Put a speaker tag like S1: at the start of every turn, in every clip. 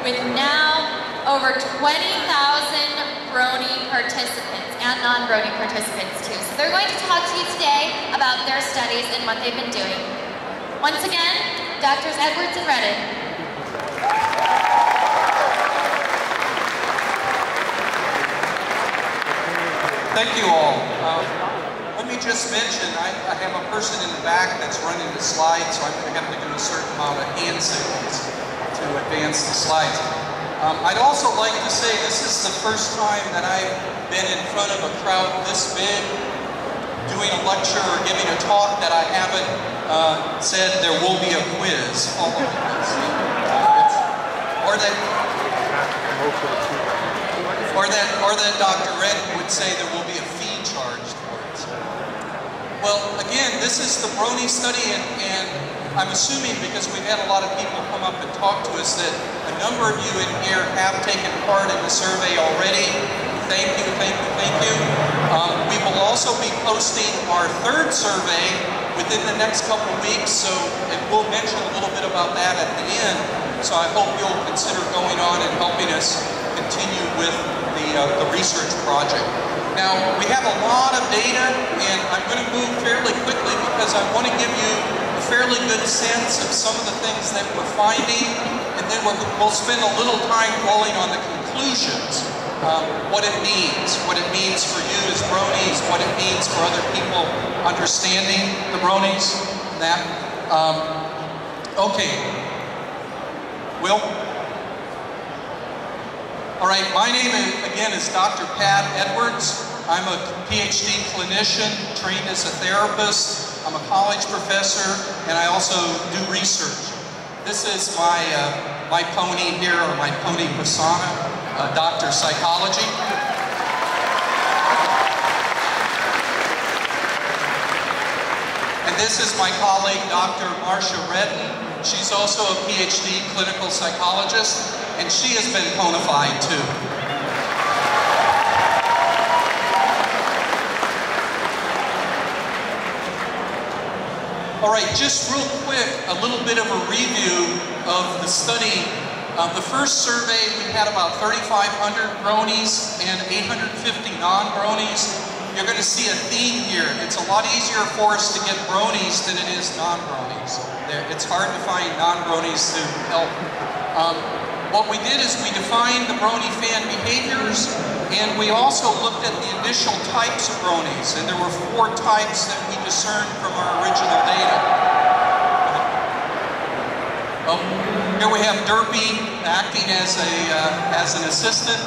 S1: with now over 20,000 brony participants and non-brony participants too. So they're going to talk to you today about their studies and what they've been doing. Once again, Drs. Edwards and Redden.
S2: Thank you all. Let me just mention, I have a person in the back that's running the slides, so I'm going to have to do a certain amount of hand signals to advance the slides. I'd also like to say this is the first time that I've been in front of a crowd this big, doing a lecture or giving a talk that I haven't said there will be a quiz following this. Or that Dr. Redden would say there will be a fee charged for it. Well, again, this is the Brony study, and I'm assuming, because we've had a lot of people come up and talk to us, that a number of you in here have taken part in the survey already. Thank you, thank you, thank you. We will also be posting our third survey within the next couple of weeks, and we'll mention a little bit about that at the end. So I hope you'll consider going on and helping us continue with the research project. Now, we have a lot of data, and I'm going to move fairly quickly because I want to give you a fairly good sense of some of the things that we're finding, and then we'll spend a little time dwelling on the conclusions, what it means for you as bronies, what it means for other people understanding the bronies, that. Okay. Will? All right, my name, again, is Dr. Pat Edwards. I'm a PhD clinician, trained as a therapist. I'm a college professor, and I also do research. This is my pony here, or my pony persona, Dr. Psychology. And this is my colleague, Dr. Marcia Redden. She's also a PhD clinical psychologist, and she has been ponified too. All right, just real quick, a little bit of a review of the study. The first survey, we had about 3,500 bronies and 850 non-bronies. You're going to see a theme here. It's a lot easier for us to get bronies than it is non-bronies. It's hard to find non-bronies to help. What we did is we defined the brony fan behaviors, and we also looked at the initial types of bronies, and there were 4 types that we discerned from our original data. Here we have Derpy acting as an assistant.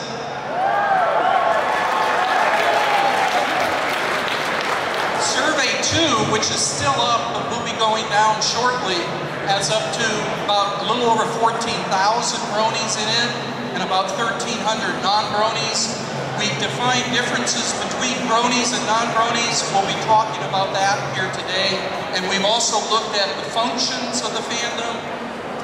S2: Survey 2, which is still up, but will be going down shortly, has up to about a little over 14,000 bronies in it and about 1,300 non-bronies. We define differences between bronies and non-bronies. We'll be talking about that here today. And we've also looked at the functions of the fandom.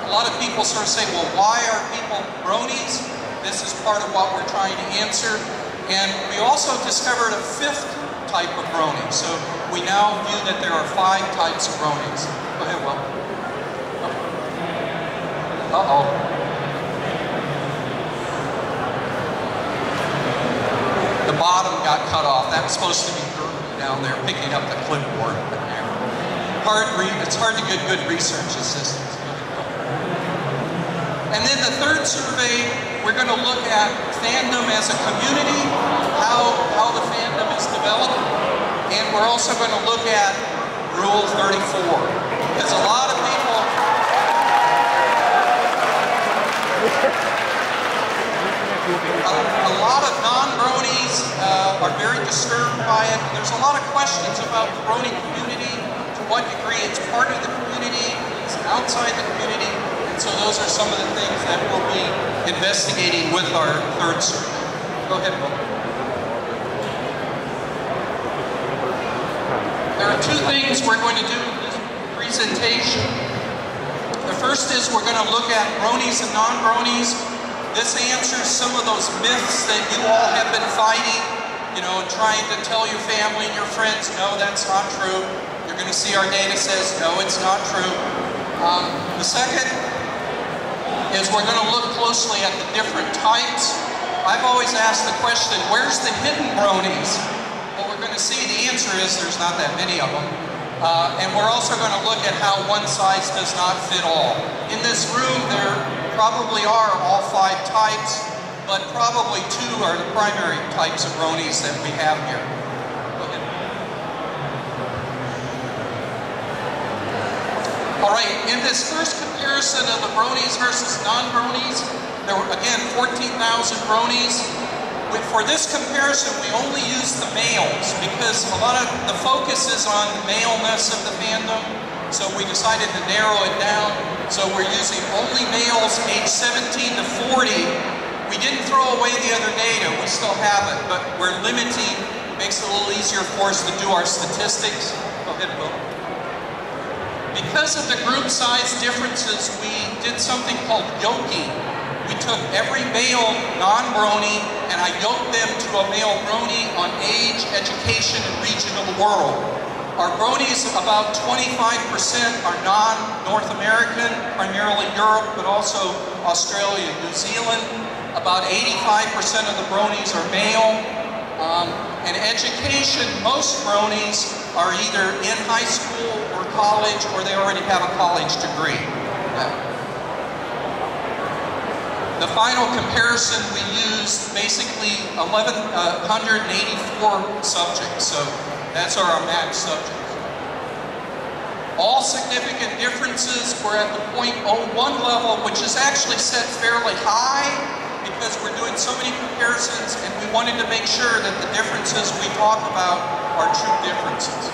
S2: A lot of people sort of say, well, why are people bronies? This is part of what we're trying to answer. And we also discovered a 5th type of brony. So we now view that there are 5 types of bronies. Go ahead, Will. Uh-oh. The bottom got cut off. That was supposed to be down there picking up the clipboard. It's hard to get good research assistants. And then the third survey, we're going to look at fandom as a community, how the fandom is developed, and we're also going to look at Rule 34. Because a lot of people... A lot of non-bronies are very disturbed by it. There's a lot of questions about the brony community, to what degree it's part of the community, it's outside the community, and so those are some of the things that we'll be investigating with our third survey. Go ahead, Will. There are 2 things we're going to do in this presentation. The first is we're going to look at bronies and non-bronies. This answers some of those myths that you all have been fighting, trying to tell your family and your friends, no, that's not true. You're going to see our data says, no, it's not true. The second is we're going to look closely at the different types. I've always asked the question, where's the hidden bronies? Well, we're going to see the answer is there's not that many of them. And we're also going to look at how one size does not fit all. In this room, there probably are all 5 types, but probably 2 are the primary types of bronies that we have here. Go ahead. All right, in this first comparison of the bronies versus non-bronies, there were, again, 14,000 bronies. For this comparison, we only use the males because a lot of the focus is on the maleness of the fandom, so we decided to narrow it down. So we're using only males aged 17 to 40. We didn't throw away the other data, we still have it, but we're limiting, makes it a little easier for us to do our statistics. Go ahead, Will. Because of the group size differences, we did something called yoking. We took every male non-brony and I yoked them to a male brony on age, education, and region of the world. Our bronies, about 25% are non-North American, primarily Europe, but also Australia and New Zealand. About 85% of the bronies are male. And education, most bronies are either in high school or college, or they already have a college degree. The final comparison, we used basically 1,184 subjects, so that's our max subjects. All significant differences were at the 0.01 level, which is actually set fairly high because we're doing so many comparisons and we wanted to make sure that the differences we talk about are true differences.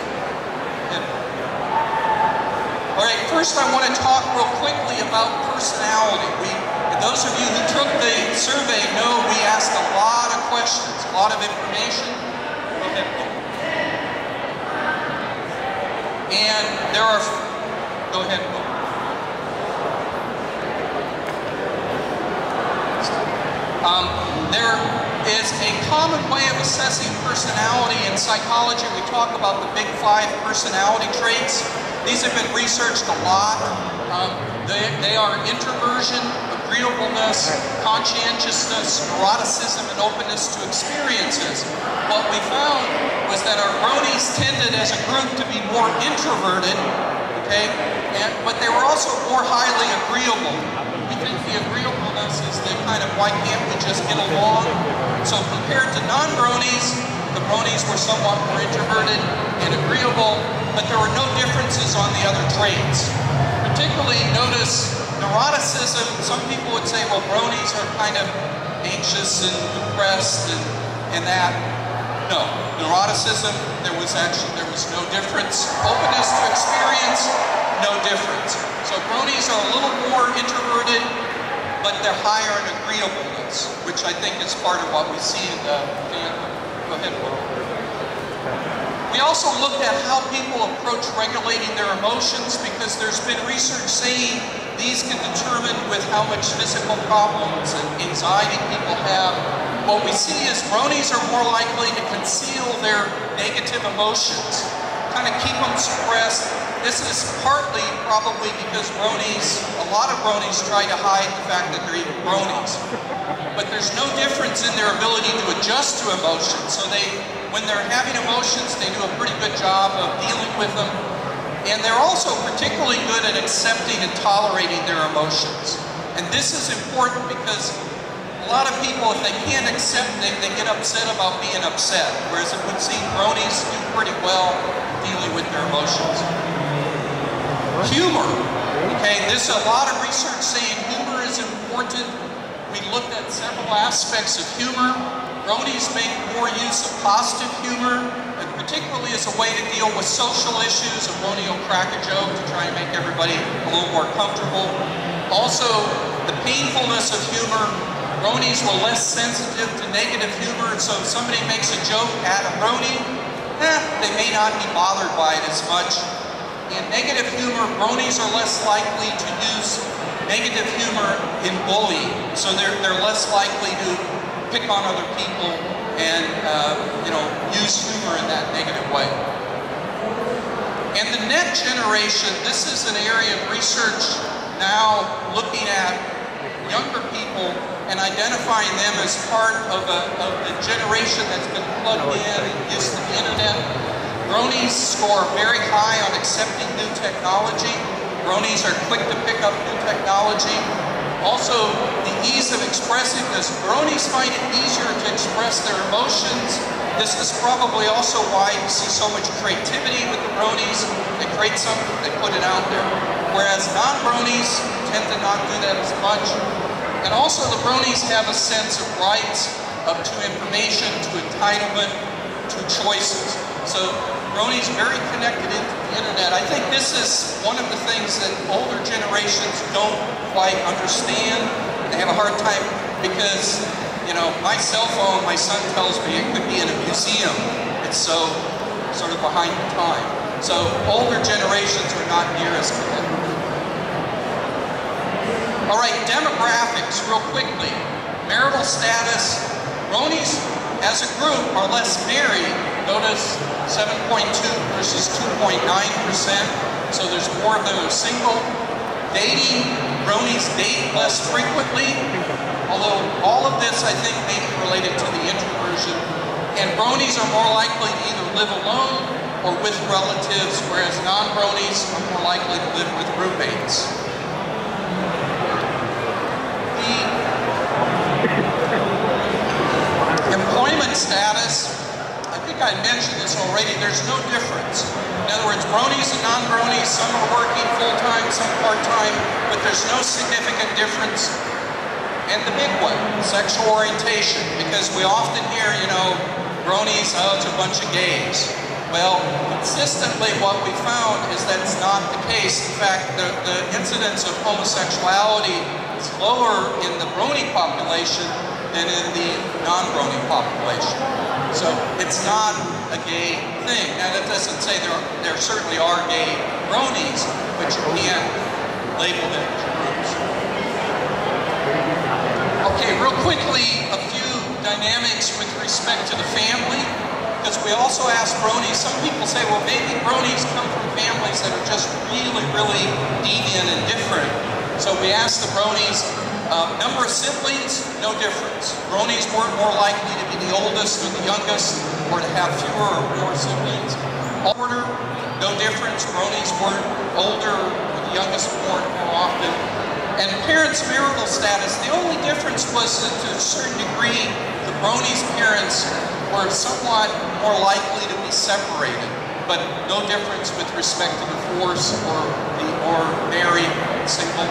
S2: All right, first I want to talk real quickly about personality. Those of you who took the survey know we asked a lot of questions, a lot of information. And there are, go ahead. There is a common way of assessing personality in psychology. We talk about the big 5 personality traits. These have been researched a lot. They are introversion, agreeableness, conscientiousness, neuroticism, and openness to experiences. What we found was that our bronies tended as a group to be more introverted, okay, but they were also more highly agreeable. We think the agreeableness is the kind of why can't we just get along? So compared to non-bronies, the bronies were somewhat more introverted and agreeable, but there were no differences on the other traits. Particularly notice neuroticism. Some people would say, well, bronies are kind of anxious and depressed and that. No, neuroticism, there was no difference. Openness to experience, no difference. So bronies are a little more introverted, but they're higher in agreeableness, which I think is part of what we see in the fandom. Go ahead, Will. We also looked at how people approach regulating their emotions because there's been research saying these can determine with how much physical problems and anxiety people have. What we see is bronies are more likely to conceal their negative emotions, kind of keep them suppressed. This is partly probably because bronies, a lot of bronies try to hide the fact that they're even bronies. But there's no difference in their ability to adjust to emotions. So when they're having emotions, they do a pretty good job of dealing with them. And they're also particularly good at accepting and tolerating their emotions. And this is important because a lot of people, if they can't accept it, they get upset about being upset. Whereas it would seem bronies do pretty well dealing with their emotions. Humor. Okay, there's a lot of research saying humor is important. We looked at several aspects of humor. Bronies make more use of positive humor, and particularly as a way to deal with social issues. A brony will crack a joke to try and make everybody a little more comfortable. Also, the painfulness of humor. Bronies were less sensitive to negative humor, so if somebody makes a joke at a brony, they may not be bothered by it as much. In negative humor, bronies are less likely to use negative humor in bullying, so they're less likely to pick on other people and use humor in that negative way. And the next generation, this is an area of research now looking at younger people and identifying them as part of the generation that's been plugged in and used to the internet. Bronies score very high on accepting new technology. Bronies are quick to pick up new technology. Also, the ease of expressiveness. Bronies find it easier to express their emotions. This is probably also why you see so much creativity with the bronies. They create something, they put it out there. Whereas non-bronies tend to not do that as much. And also the bronies have a sense of rights, to information, to entitlement, to choices. So bronies very connected into the internet. I think this is one of the things that older generations don't quite understand. They have a hard time because, you know, my cell phone, my son tells me it could be in a museum. It's so sort of behind the time. So older generations are not near as connected. All right, demographics, real quickly. Marital status. Bronies, as a group, are less married. Notice 7.2 versus 2.9%. So there's more of them who are single. Dating, bronies date less frequently. Although all of this, I think, may be related to the introversion. And bronies are more likely to either live alone or with relatives, whereas non-bronies are more likely to live with roommates. Employment status, I think I mentioned this already, there's no difference. In other words, bronies and non-bronies, some are working full-time, some part-time, but there's no significant difference. And the big one, sexual orientation, because we often hear, you know, bronies, oh, it's a bunch of gays. Well, consistently what we found is that's not the case. In fact, the incidence of homosexuality is lower in the brony population than in the non-brony population. So it's not a gay thing. Now that doesn't say there certainly are gay bronies, but you can't label them as groups. Okay, real quickly, a few dynamics with respect to the family, because we also ask bronies, some people say, well, maybe bronies come from families that are just really, really deviant and different. So we ask the bronies, number of siblings, no difference. Bronies weren't more likely to be the oldest or the youngest, or to have fewer or more siblings. Order, no difference. Bronies weren't older or the youngest more often. And parents' marital status, the only difference was that to a certain degree, the bronies' parents were somewhat more likely to be separated, but no difference with respect to divorce or married, single.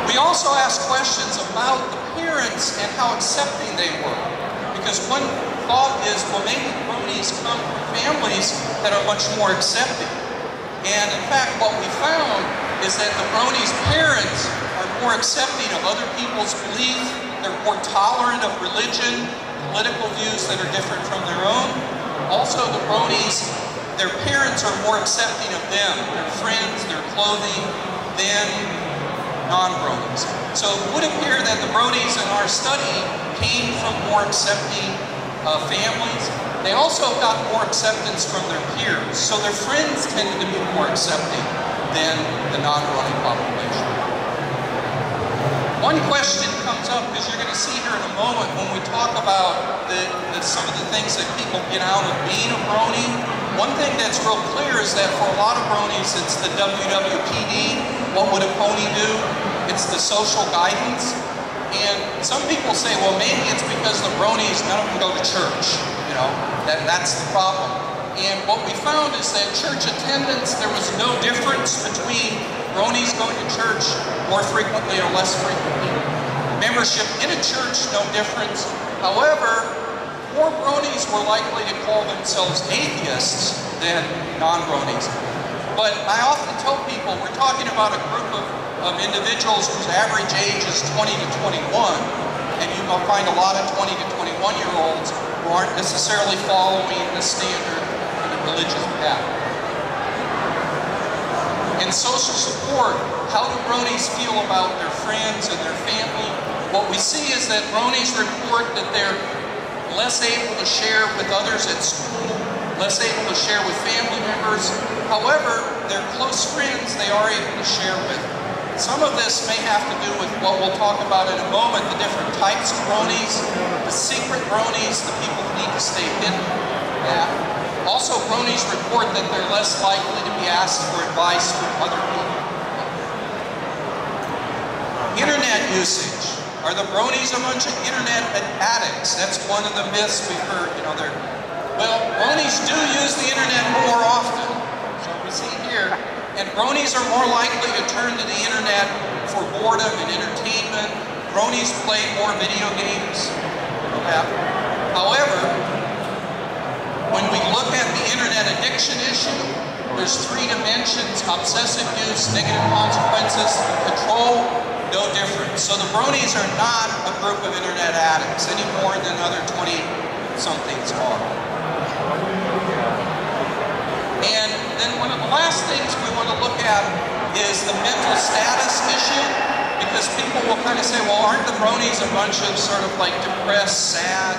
S2: We also asked questions about the parents and how accepting they were. Because one thought is, well, maybe bronies come from families that are much more accepting. And in fact, what we found is that the bronies' parents are more accepting of other people's beliefs. They're more tolerant of religion, political views that are different from their own. Also, the bronies, their parents are more accepting of them, their friends, their clothing, than non-bronies. So it would appear that the bronies in our study came from more accepting families. They also got more acceptance from their peers. So their friends tended to be more accepting than the non-brony population. One question comes up, because you're going to see here in a moment when we talk about some of the things that people get out of being a brony. One thing that's real clear is that for a lot of bronies, it's the WWPD. What would a pony do? It's the social guidance. And some people say, well, maybe it's because the bronies, none of them go to church. You know, that's the problem. And what we found is that church attendance, there was no difference between bronies going to church more frequently or less frequently. Membership in a church, no difference. However, more bronies were likely to call themselves atheists than non-bronies. But I often tell people, we're talking about a group of individuals whose average age is 20 to 21, and you will find a lot of 20 to 21-year-olds who aren't necessarily following the standard in the religious path. In social support, how do bronies feel about their friends and their family? What we see is that bronies report that they're less able to share with others at school, less able to share with family members. However, their close friends they are able to share with. Some of this may have to do with what we'll talk about in a moment, the different types of bronies, the secret bronies, the people who need to stay hidden. Also, bronies report that they're less likely to be asked for advice from other people. Internet usage. Are the bronies a bunch of internet addicts? That's one of the myths we've heard. Well, bronies do use the internet more often. So we see here. And bronies are more likely to turn to the internet for boredom and entertainment. Bronies play more video games. However, when we look at the internet addiction issue, there's 3 dimensions: obsessive use, negative consequences, control, no difference. So the bronies are not a group of internet addicts any more than other 20-somethings are. And then one of the last things we want to look at is the mental status issue, because people will kind of say, well, aren't the bronies a bunch of sort of like depressed, sad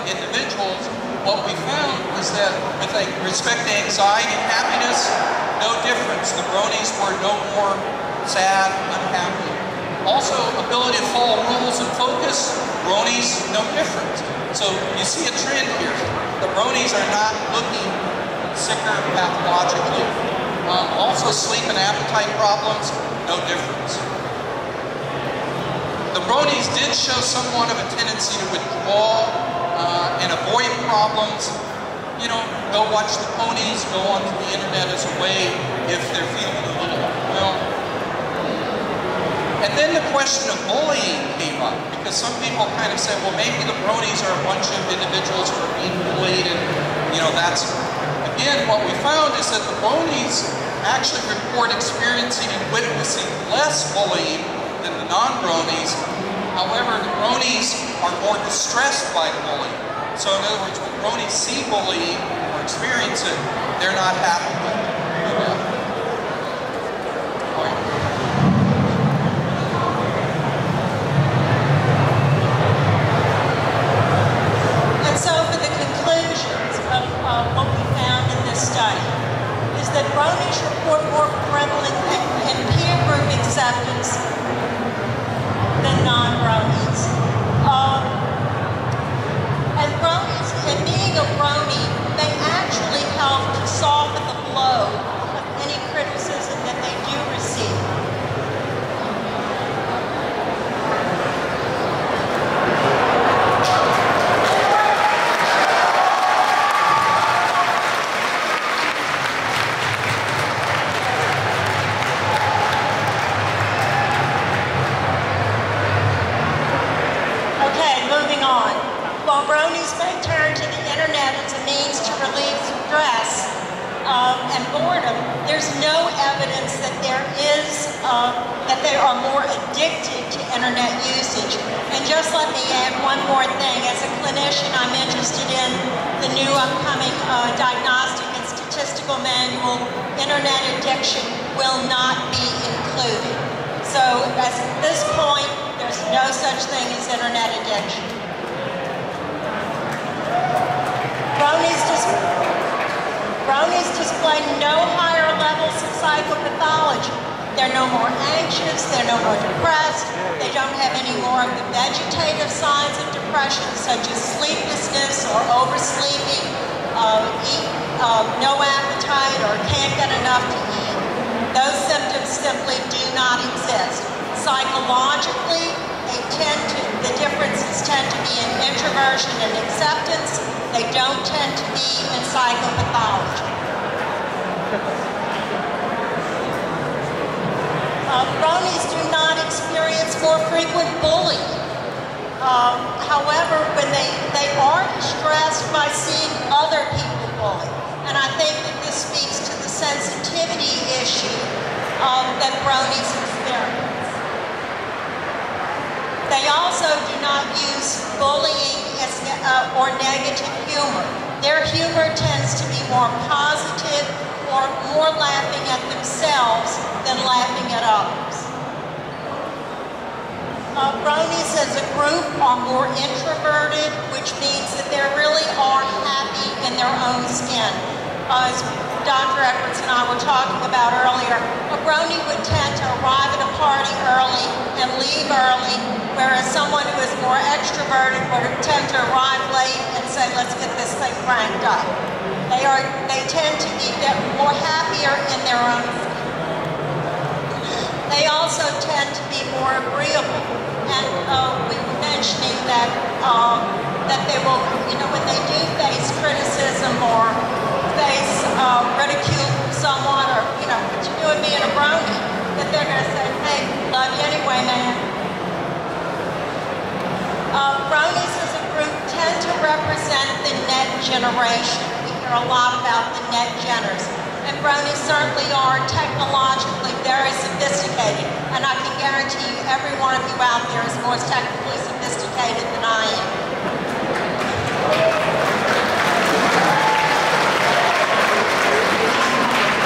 S2: individuals? What we found is that with respect to anxiety and happiness, no difference. The bronies were no more sad, unhappy. Also, ability to follow rules and focus, bronies, no different. So you see a trend here. The bronies are not looking sicker pathologically. Also, sleep and appetite problems, no difference. The bronies did show somewhat of a tendency to withdraw and avoid problems. Go watch the ponies, go onto the internet as a way if they're feeling a little well. And then the question of bullying came up, because some people kind of said, well, maybe the bronies are a bunch of individuals who are being bullied, and that's... Again, what we found is that the bronies actually report experiencing and witnessing less bullying than the non-bronies. However, the bronies are more distressed by the bullying. So in other words, when bronies see bullying or experience it, they're not happy with it.
S3: And so for the conclusions of what we found in this study is that bronies report more prevalent in peer group acceptance than non-bronies. And bronies, and being a brony, they actually help to soften the blow of any criticism that they do receive. While bronies may turn to the internet as a means to relieve stress and boredom, there's no evidence that that they are more addicted to internet usage. And just let me add one more thing. As a clinician, I'm interested in the new upcoming Diagnostic and Statistical Manual. Internet addiction will not be included. So at this point, there's no such thing as internet addiction. Bronies display no higher levels of psychopathology. They're no more anxious, they're no more depressed, they don't have any more of the vegetative signs of depression such as sleeplessness or oversleeping, no appetite, or can't get enough to eat. Those symptoms simply do not exist. Psychologically, the differences tend to be in introversion and acceptance. They don't tend to be in psychopathology. Bronies do not experience more frequent bullying. However, when they are distressed by seeing other people bully. And I think that this speaks to the sensitivity issue that bronies experience. They also do not use bullying or negative humor. Their humor tends to be more positive or more laughing at themselves than laughing at others. Bronies as a group are more introverted, which means that they really are happy in their own skin. As Dr. Edwards and I were talking about earlier, a brony would tend to arrive at a party early and leave early, whereas someone who is more extroverted would tend to arrive late and say, let's get this thing cranked up. They tend to be more happier in their own skin. They also tend to be more agreeable. And we were mentioning that that they will, when they do face criticism or face ridicule from someone, or what you doing being a brony, that they're going to say, hey, love you anyway, man. Bronies as a group tend to represent the net generation. We hear a lot about the net geners. And bronies certainly are technologically very sophisticated. And I can guarantee you every one of you out there is more technically sophisticated than I am.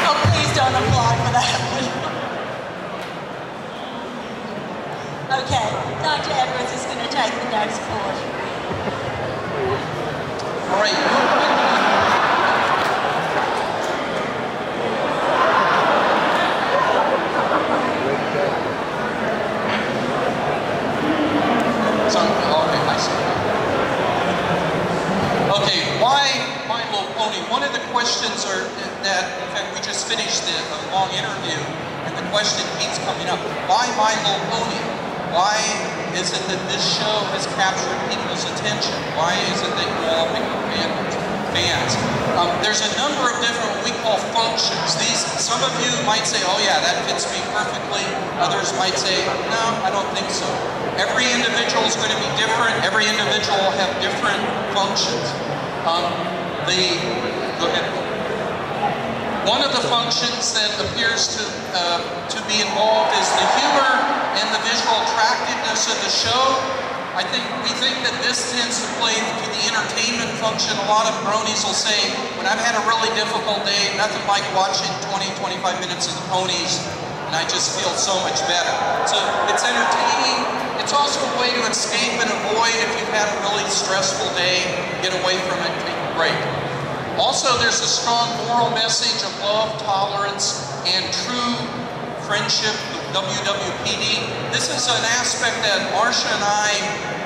S3: Oh, please don't applaud for that. Okay, Dr. Edwards is going to take the next portion.
S2: All right. Okay, why My Little Pony? One of the questions that, in fact, we just finished a long interview, and the question keeps coming up. Why My Little Pony? Why is it that this show has captured people's attention? Why is it that you all become fans? There's a number of different what we call functions. Some of you might say, oh yeah, that fits me perfectly. Others might say, no, I don't think so. Every individual is going to be different. Every individual will have different functions. Go ahead. One of the functions that appears to be involved is the humor and the visual attractiveness of the show. We think that this tends to play to the entertainment function. A lot of bronies will say, when I've had a really difficult day, nothing like watching 20-25 minutes of the ponies, and I just feel so much better. So it's entertaining. It's also a way to escape and avoid if you've had a really stressful day, get away from it, take a break. Also, there's a strong moral message of love, tolerance, and true friendship, WWPD. This is an aspect that Marcia and I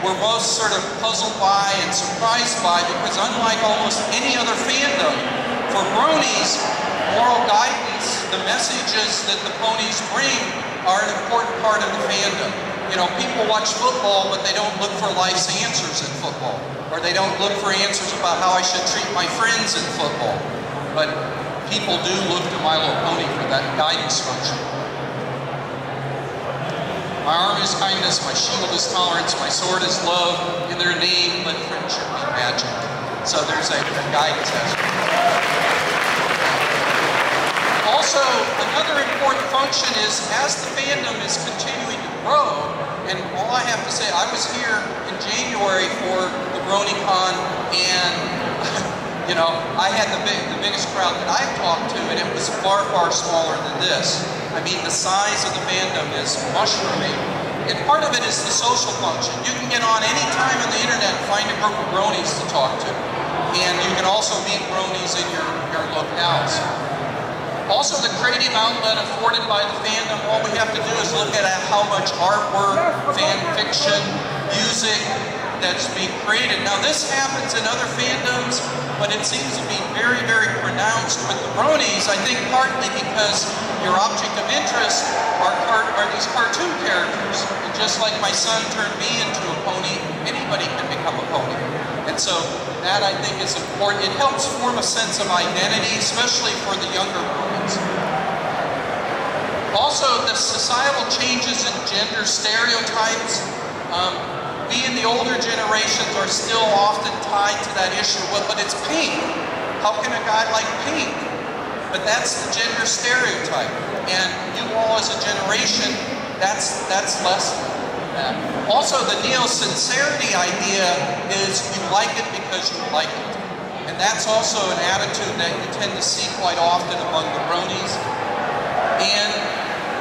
S2: were both sort of puzzled by and surprised by, because unlike almost any other fandom, for bronies, moral guidance, the messages that the ponies bring are an important part of the fandom. People watch football, but they don't look for life's answers in football. Or they don't look for answers about how I should treat my friends in football. But people do look to My Little Pony for that guidance function. My arm is kindness, my shield is tolerance, my sword is love. In their name, let friendship be magic. So there's a guidance aspect. Also, another important function is, as the fandom is continuing to grow, and all I have to say, I was here in January for the Bronycon, and I had the biggest crowd that I've talked to, and it was far, far smaller than this. I mean, the size of the fandom is mushrooming. And part of it is the social function. You can get on any time on the internet and find a group of bronies to talk to. And you can also meet bronies in your locales. Also, the creative outlet afforded by the fandom, all we have to do is look at how much artwork, fan fiction, music that's being created. Now, this happens in other fandoms, but it seems to be very, very pronounced with the bronies, I think partly because your object of interest are these cartoon characters. And just like my son turned me into a pony, anybody can become a pony. And so that, I think, is important. It helps form a sense of identity, especially for the younger bronies. Also, the societal changes in gender stereotypes. We in the older generations are still often tied to that issue. Well, but it's pink. How can a guy like pink? But that's the gender stereotype. And you all as a generation, that's less that. Also, the neo-sincerity idea is you like it because you like it. And that's also an attitude that you tend to see quite often among the bronies. And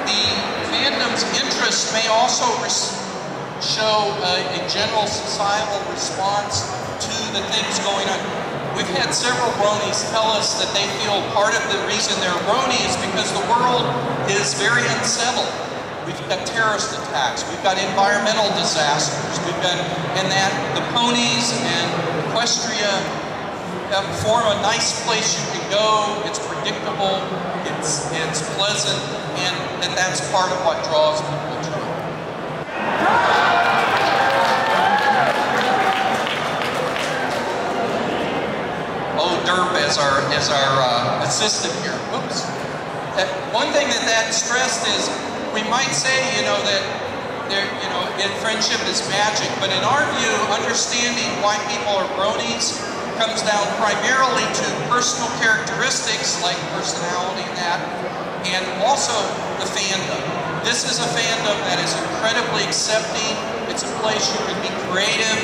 S2: the fandom's interest may also show a general societal response to the things going on. We've had several bronies tell us that they feel part of the reason they're a brony is because the world is very unsettled. We've got terrorist attacks, we've got environmental disasters, and that the ponies and equestria form a nice place you can go, it's predictable, it's pleasant, and that's part of what draws people to it. Oh, Derp as our assistant here. Oops. One thing that stressed is we might say, that friendship is magic, but in our view, understanding why people are bronies comes down primarily to personal characteristics like personality and also the fandom. This is a fandom that is incredibly accepting. It's a place you can be creative,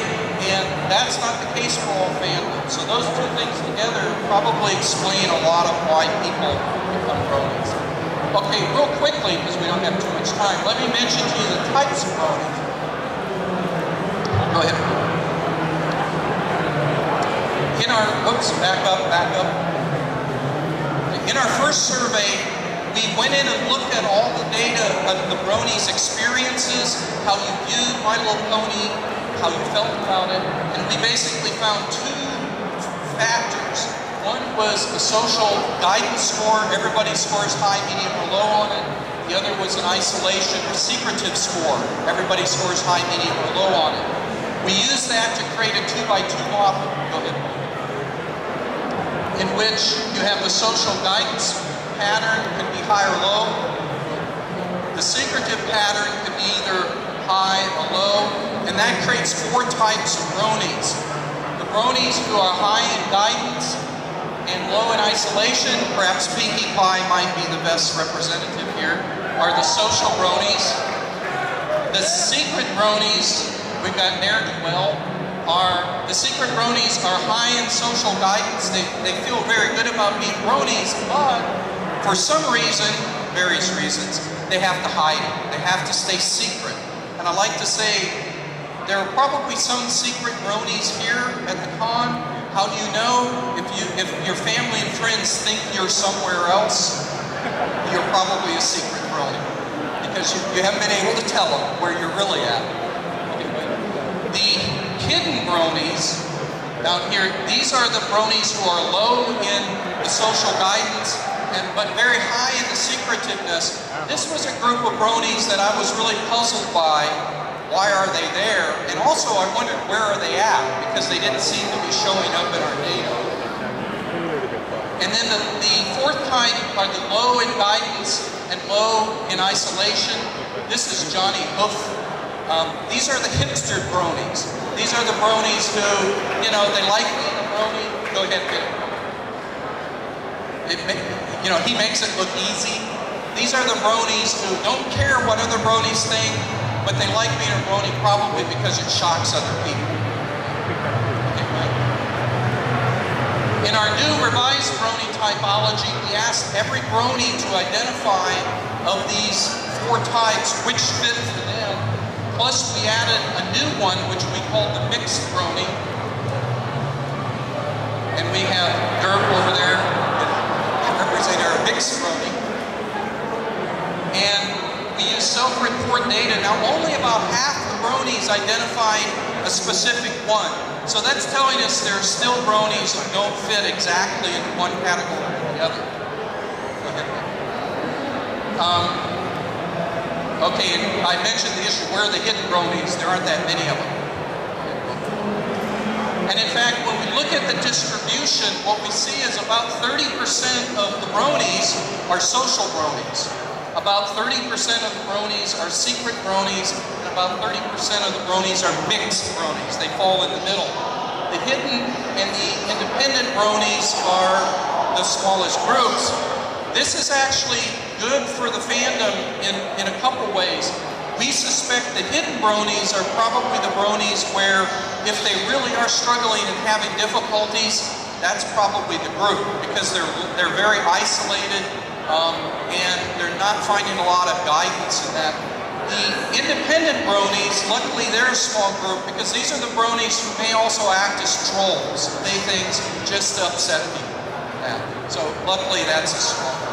S2: and that's not the case for all fandoms. So those two things together probably explain a lot of why people become bronies. Okay, real quickly, because we don't have too much time, let me mention to you the types of bronies. Go ahead. Back up. In our first survey, we went in and looked at all the data of the bronies' experiences, how you viewed My Little Pony, how you felt about it, and we basically found two factors. One was the social guidance score. Everybody scores high, medium, or low on it. The other was an isolation or secretive score. Everybody scores high, medium, or low on it. We used that to create a 2x2 model. Go ahead. In which you have the social guidance pattern could be high or low. The secretive pattern could be either high or low, and that creates 4 types of bronies. The bronies who are high in guidance and low in isolation, perhaps Pinkie Pie might be the best representative here, are the social bronies. The secret bronies, we've got ne'er-do-well, the secret bronies are high in social guidance. They feel very good about being bronies, but for some reason, various reasons, they have to hide it. They have to stay secret. And I like to say, there are probably some secret bronies here at the con. How do you know? If your family and friends think you're somewhere else, you're probably a secret brony. Because you haven't been able to tell them where you're really at. The hidden bronies down here, these are the bronies who are low in the social guidance, but very high in the secretiveness. This was a group of bronies that I was really puzzled by. Why are they there? And also I wondered, where are they at? Because they didn't seem to be showing up in our data. And then the fourth type are the low in guidance and low in isolation. This is Johnny Hoof. These are the hipster bronies. These are the bronies who, they like being a brony. Go ahead, he makes it look easy. These are the bronies who don't care what other bronies think, but they like being a brony probably because it shocks other people. In our new revised brony typology, we asked every brony to identify of these 4 types which fit for them. Plus, we added a new one, which we called the mixed brony. And we have Derp over there, representing our mixed brony. And we use self-report data. Now, only about half the bronies identify a specific one. So that's telling us there are still bronies who don't fit exactly in one category or the other. Go ahead. Okay, and I mentioned the issue, where are the hidden bronies? There aren't that many of them. And in fact, when we look at the distribution, what we see is about 30% of the bronies are social bronies. About 30% of the bronies are secret bronies, and about 30% of the bronies are mixed bronies. They fall in the middle. The hidden and the independent bronies are the smallest groups. This is actually good for the fandom in a couple ways. We suspect the hidden bronies are probably the bronies where if they really are struggling and having difficulties, that's probably the group because they're very isolated and they're not finding a lot of guidance in that The independent bronies, luckily they're a small group because these are the bronies who may also act as trolls, say things just to upset people. Yeah. So luckily that's a small group.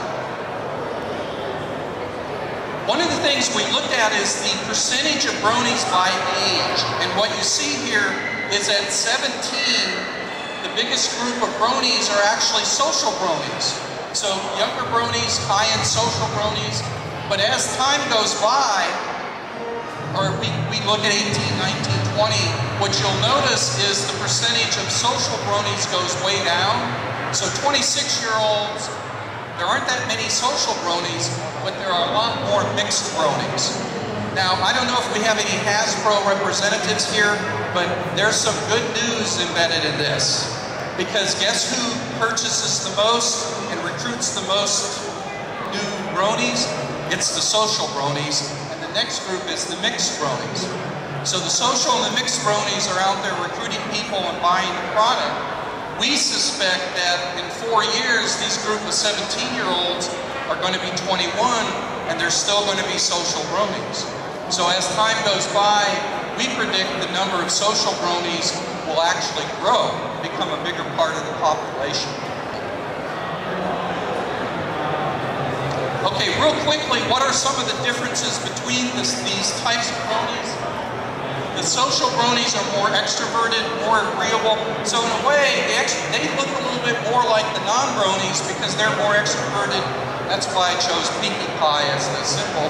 S2: One of the things we looked at is the percentage of bronies by age. And what you see here is at 17, the biggest group of bronies are actually social bronies. So younger bronies, high-end social bronies. But as time goes by, or we look at 18, 19, 20, what you'll notice is the percentage of social bronies goes way down. So 26-year-olds, there aren't that many social bronies, but there are a lot more mixed bronies. Now, I don't know if we have any Hasbro representatives here, but there's some good news embedded in this. Because guess who purchases the most and recruits the most new bronies? It's the social bronies, and the next group is the mixed bronies. So the social and the mixed bronies are out there recruiting people and buying the product. We suspect that in 4 years, these group of 17-year-olds are going to be 21, and they're still going to be social bronies. So as time goes by, we predict the number of social bronies will actually grow, become a bigger part of the population. Okay, real quickly, what are some of the differences between these types of bronies? The social bronies are more extroverted, more agreeable. So in a way, they look a little bit more like the non-bronies because they're more extroverted. That's why I chose Pinkie Pie as the symbol.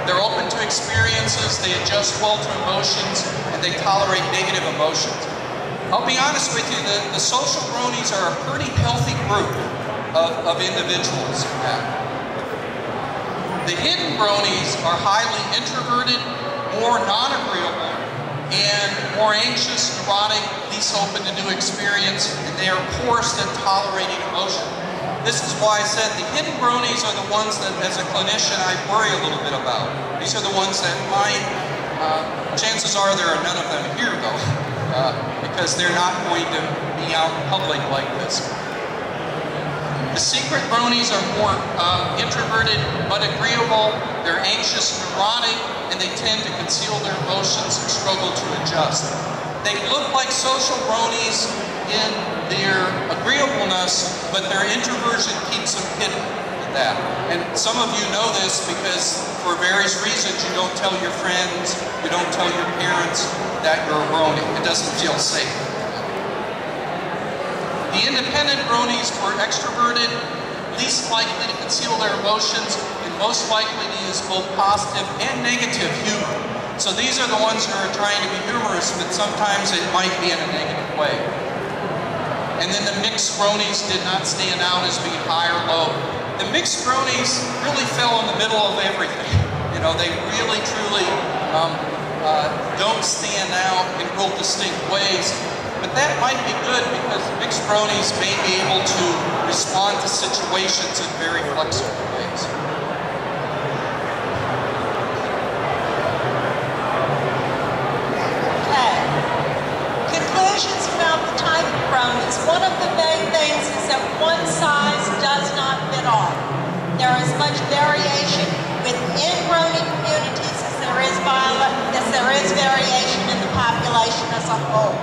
S2: They're open to experiences, they adjust well to emotions, and they tolerate negative emotions. I'll be honest with you, the social bronies are a pretty healthy group of individuals. The hidden bronies are highly introverted, more non-agreeable, and more anxious, neurotic, least open to new experience, and they are poorest at tolerating emotion. This is why I said the hidden bronies are the ones that, as a clinician, I worry a little bit about. These are the ones that chances are there are none of them here, though, because they're not going to be out in public like this. The secret bronies are more introverted but agreeable. They're anxious, neurotic, and they tend to conceal their emotions and struggle to adjust. They look like social bronies in their agreeableness, but their introversion keeps them hidden in that. And some of you know this because for various reasons you don't tell your friends, you don't tell your parents that you're a brony. It doesn't feel safe. The independent bronies were extroverted, least likely to conceal their emotions, and most likely to use both positive and negative humor. So these are the ones who are trying to be humorous, but sometimes it might be in a negative way. And then the mixed bronies did not stand out as being high or low. The mixed bronies really fell in the middle of everything. You know, they really, truly don't stand out in real distinct ways. But that might be good because mixed bronies may be able to respond to situations in very flexible ways.
S3: Okay. Conclusions about the type of bronies. One of the main things is that one size does not fit all. There is much variation within brony communities as there is variation in the population as a whole.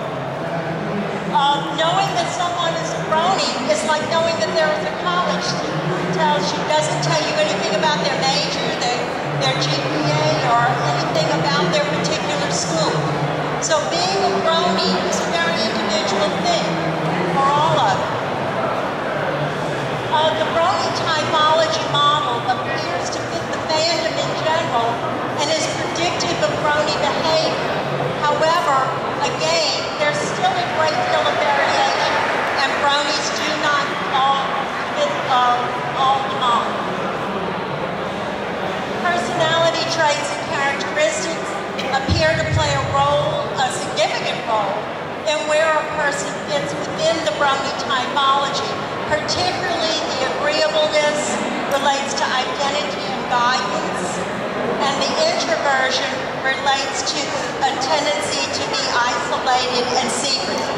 S3: Knowing that someone is a brony is like knowing that there is a college student who doesn't tell you anything about their major, their GPA, or anything about their particular school. So being a brony is a very individual thing for all of them. The brony typology model appears to fit the fandom in general and is predictive of brony behavior. However, again, there's still a great deal of variation, and bronies do not all fit all the model. Personality traits and characteristics appear to play a significant role in where a person fits within the brony typology. Particularly, the agreeableness relates to identity and guidance, and the introversion relates to a tendency to be isolated and secretive.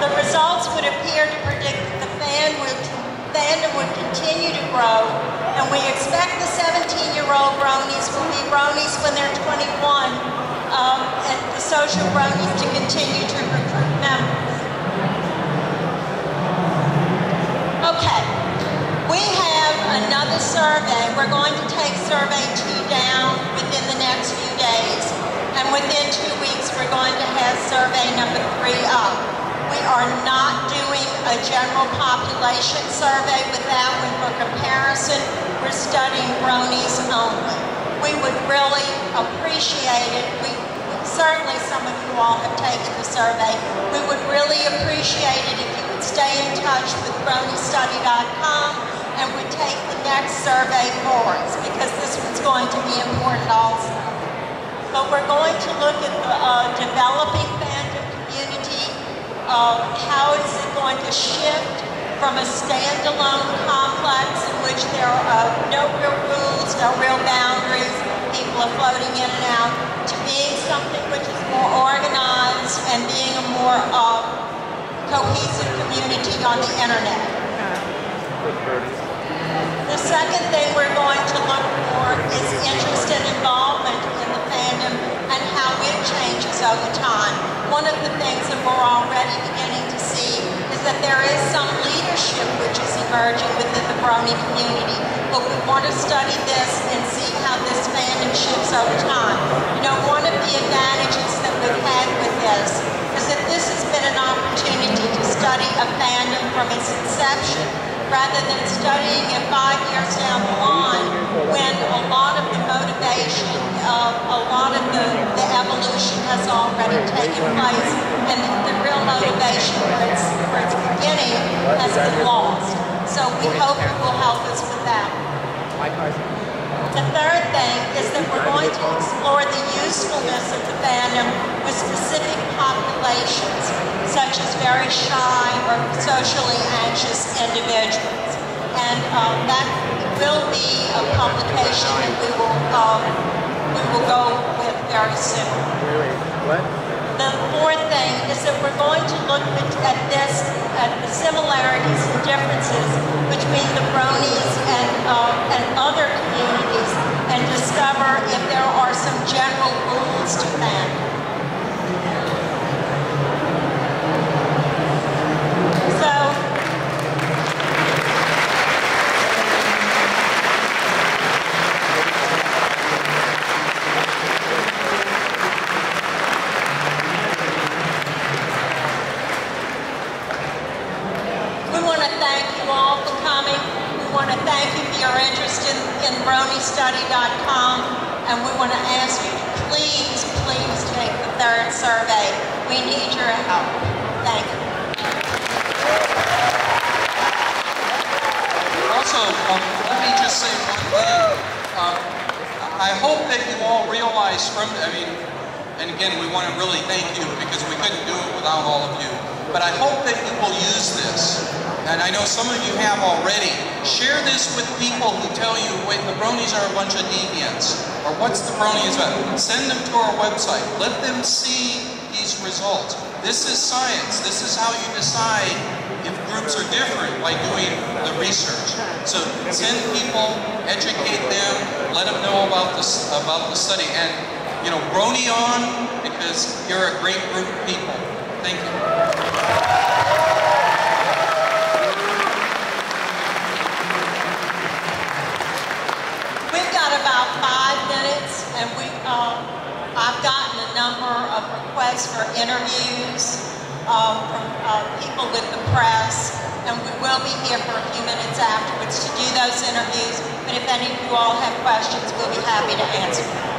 S3: The results would appear to predict that the fandom would continue to grow, and we expect the 17-year-old bronies will be bronies when they're 21, and the social bronies to continue to recruit members. Okay, we have another survey. We're going to take survey 2 down within the next few days, and within 2 weeks we're going to have survey number 3 up. We are not doing a general population survey with that one for comparison. We're studying bronies only. We would really appreciate it. Certainly some of you all have taken the survey. We would really appreciate it if you would stay in touch with bronystudy.com and would take the next survey for us, because this one's going to be important also. But we're going to look at the developing fandom community. How is it going to shift from a standalone complex in which there are no real rules, no real boundaries, people are floating in and out, to being something which is more organized and being a more cohesive community on the internet. The second thing we're going to look for is interest and involvement in the fandom and how it changes over time. One of the things that we're already beginning to see is that there is some leadership which is emerging within the brony community, but we want to study this and see how this fandom shifts over time. You know, one of the advantages that we've had with this is that this has been an opportunity to study a fandom from its inception, rather than studying it 5 years down the line when a lot of the motivation, a lot of the evolution has already taken place, and the real motivation for its beginning has been lost. So we hope it will help us with that. The third thing is that we're going to explore the usefulness of the fandom with specific populations, such as very shy or socially anxious individuals. And that will be a publication that we will go with very soon. The fourth thing is that we're going to look at the similarities and differences between the bronies and other communities, and discover if there are some general rules to fandom. BronyStudy.com, and we want to ask you to please take the third survey. We need your help. Thank you.
S2: Also, let me just say one thing. I hope that you all realize and again, we want to really thank you because we couldn't do it without all of you, but I hope that you will use this. And I know some of you have already. Share this with people who tell you, wait, the bronies are a bunch of deviants. Or what's the bronies about? Send them to our website. Let them see these results. This is science. This is how you decide if groups are different by doing the research. So send people, educate them, let them know about the study. And, you know, brony on, because you're a great group of people. Thank you.
S3: About 5 minutes, and I've gotten a number of requests for interviews from people with the press, and we will be here for a few minutes afterwards to do those interviews. But if any of you all have questions, we'll be happy to answer them.